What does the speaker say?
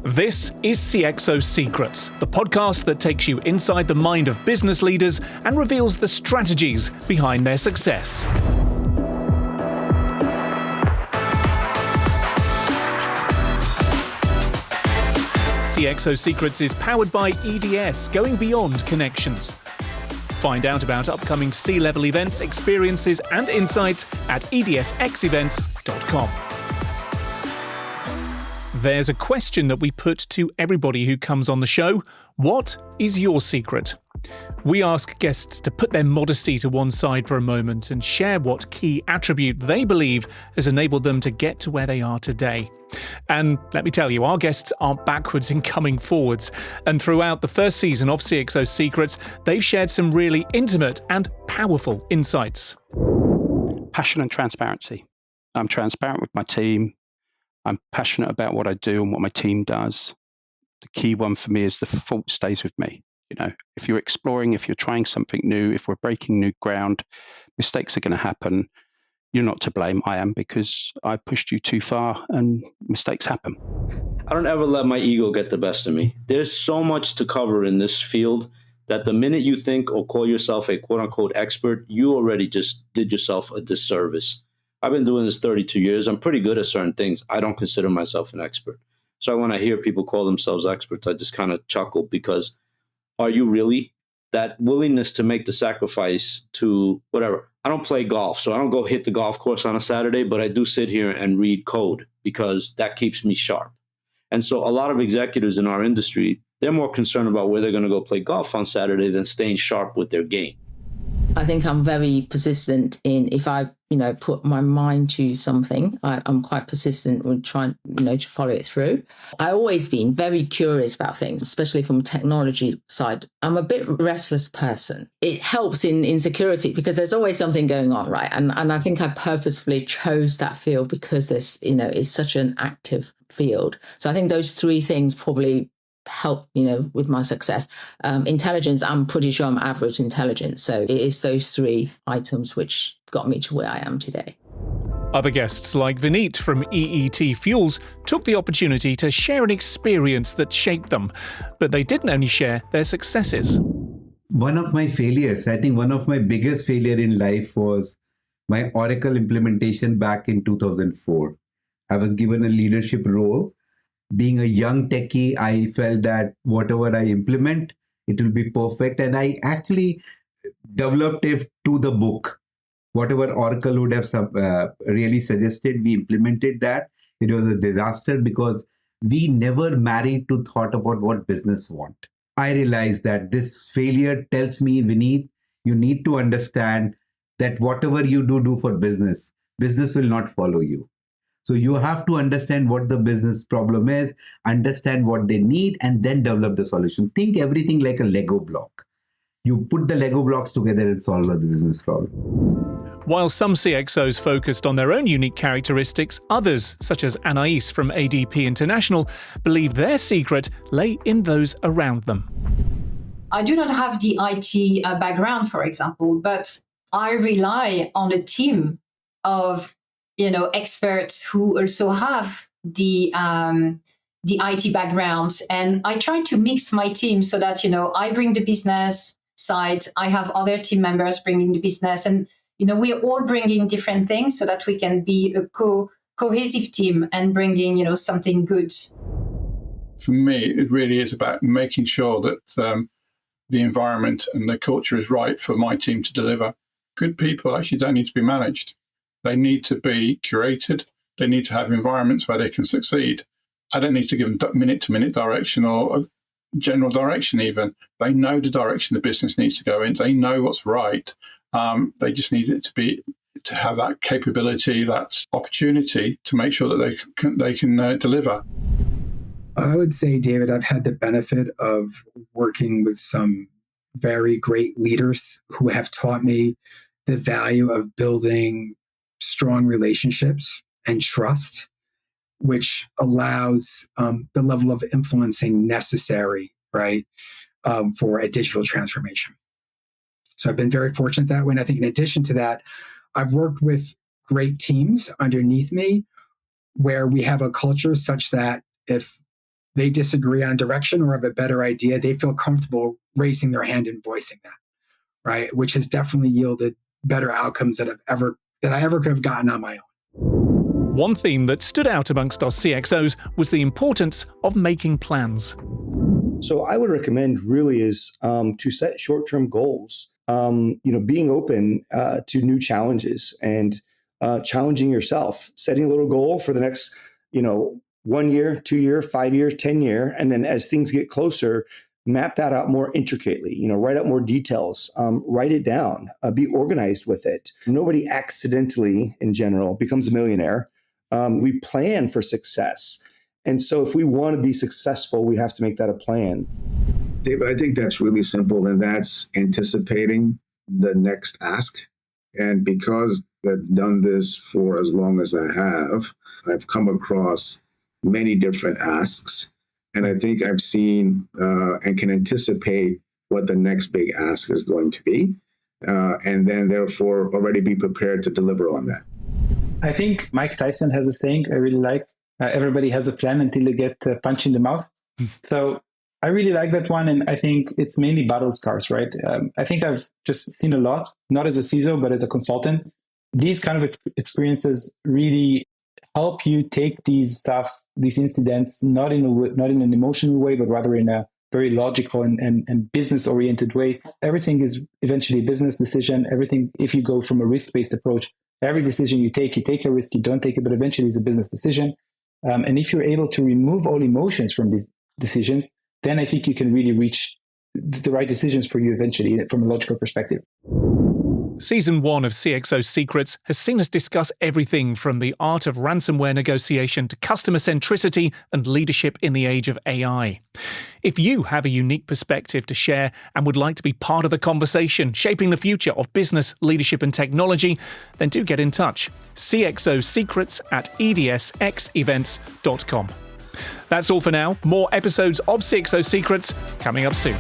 This is CXO Secrets, the podcast that takes you inside the mind of business leaders and reveals the strategies behind their success. CXO Secrets is powered by EDS, going beyond connections. Find out about upcoming C-level events, experiences and insights at edsxevents.com. There's a question that we put to everybody who comes on the show. What is your secret? We ask guests to put their modesty to one side for a moment and share what key attribute they believe has enabled them to get to where they are today. And let me tell you, our guests aren't backwards in coming forwards. And throughout the first season of CXO Secrets, they've shared some really intimate and powerful insights. Passion and transparency. I'm transparent with my team. I'm passionate about what I do and what my team does. The key one for me is the fault stays with me. You know, if you're exploring, if you're trying something new, if we're breaking new ground, mistakes are going to happen. You're not to blame. I am, because I pushed you too far and mistakes happen. I don't ever let my ego get the best of me. There's so much to cover in this field that the minute you think or call yourself a quote unquote expert, you already just did yourself a disservice. I've been doing this 32 years. I'm pretty good at certain things. I don't consider myself an expert. So when I hear people call themselves experts, I just kind of chuckle, because are you really? That willingness to make the sacrifice to whatever. I don't play golf, so I don't go hit the golf course on a Saturday, but I do sit here and read code because that keeps me sharp. And so a lot of executives in our industry, they're more concerned about where they're going to go play golf on Saturday than staying sharp with their game. I think I'm very persistent in, if I, put my mind to something, I'm quite persistent with trying, to follow it through. I've always been very curious about things, especially from technology side. I'm a bit restless person. It helps in security because there's always something going on, right? And I think I purposefully chose that field because there's, it's such an active field. So I think those three things probably help, with my success. Intelligence, I'm pretty sure I'm average intelligence. So it is those three items which got me to where I am today. Other guests like Vineet from EET Fuels took the opportunity to share an experience that shaped them, but they didn't only share their successes. One of my failures, I think one of my biggest failure in life was my Oracle implementation back in 2004. I was given a leadership role. Being a young techie, I felt that whatever I implement, it will be perfect. And I actually developed it to the book. Whatever Oracle would have really suggested, we implemented that. It was a disaster because we never married to thought about what business want. I realized that this failure tells me, Vineet, you need to understand that whatever you do for business will not follow you. So you have to understand what the business problem is, understand what they need, and then develop the solution. Think everything like a Lego block. You put the Lego blocks together and solve the business problem. While some CXOs focused on their own unique characteristics, others, such as Anaïs from ADP International, believe their secret lay in those around them. I do not have the IT background, for example, but I rely on a team of experts who also have the IT background. And I try to mix my team so that, I bring the business side, I have other team members bringing the business, and, we're all bringing different things so that we can be a cohesive team and bringing, something good. For me, it really is about making sure that the environment and the culture is right for my team to deliver. Good people actually don't need to be managed. They need to be curated. They need to have environments where they can succeed. I don't need to give them minute-to-minute direction or general direction even. They know the direction the business needs to go in. They know what's right. They just need it to have that capability, that opportunity to make sure that they can deliver. I would say, David, I've had the benefit of working with some very great leaders who have taught me the value of building strong relationships and trust, which allows the level of influencing necessary, right, for a digital transformation. So I've been very fortunate that way. And I think in addition to that, I've worked with great teams underneath me where we have a culture such that if they disagree on direction or have a better idea, they feel comfortable raising their hand and voicing that, right? Which has definitely yielded better outcomes that I ever could have gotten on my own. One theme that stood out amongst our CXOs was the importance of making plans. So I would recommend really is to set short-term goals. Being open to new challenges and challenging yourself, setting a little goal for the next, 1 year, 2 year, 5 years, 10 year. And then as things get closer, map that out more intricately, write out more details, write it down, be organized with it. Nobody accidentally in general becomes a millionaire. We plan for success. And so if we want to be successful, we have to make that a plan. David, I think that's really simple, and that's anticipating the next ask. And because I've done this for as long as I have, I've come across many different asks. And I think I've seen and can anticipate what the next big ask is going to be. And then therefore already be prepared to deliver on that. I think Mike Tyson has a saying I really like. Everybody has a plan until they get punched in the mouth. So I really like that one. And I think it's mainly battle scars, right? I think I've just seen a lot, not as a CISO, but as a consultant. These kind of experiences really help you take these incidents, not in an emotional way, but rather in a very logical and business-oriented way. Everything is eventually a business decision. Everything, if you go from a risk-based approach, every decision you take a risk, you don't take it, but eventually it's a business decision. And if you're able to remove all emotions from these decisions, then I think you can really reach the right decisions for you eventually from a logical perspective. Season 1 of CXO Secrets has seen us discuss everything from the art of ransomware negotiation to customer centricity and leadership in the age of AI. If you have a unique perspective to share and would like to be part of the conversation shaping the future of business, leadership and technology, then do get in touch. CXOsecrets@edsxevents.com. That's all for now. More episodes of CXO Secrets coming up soon.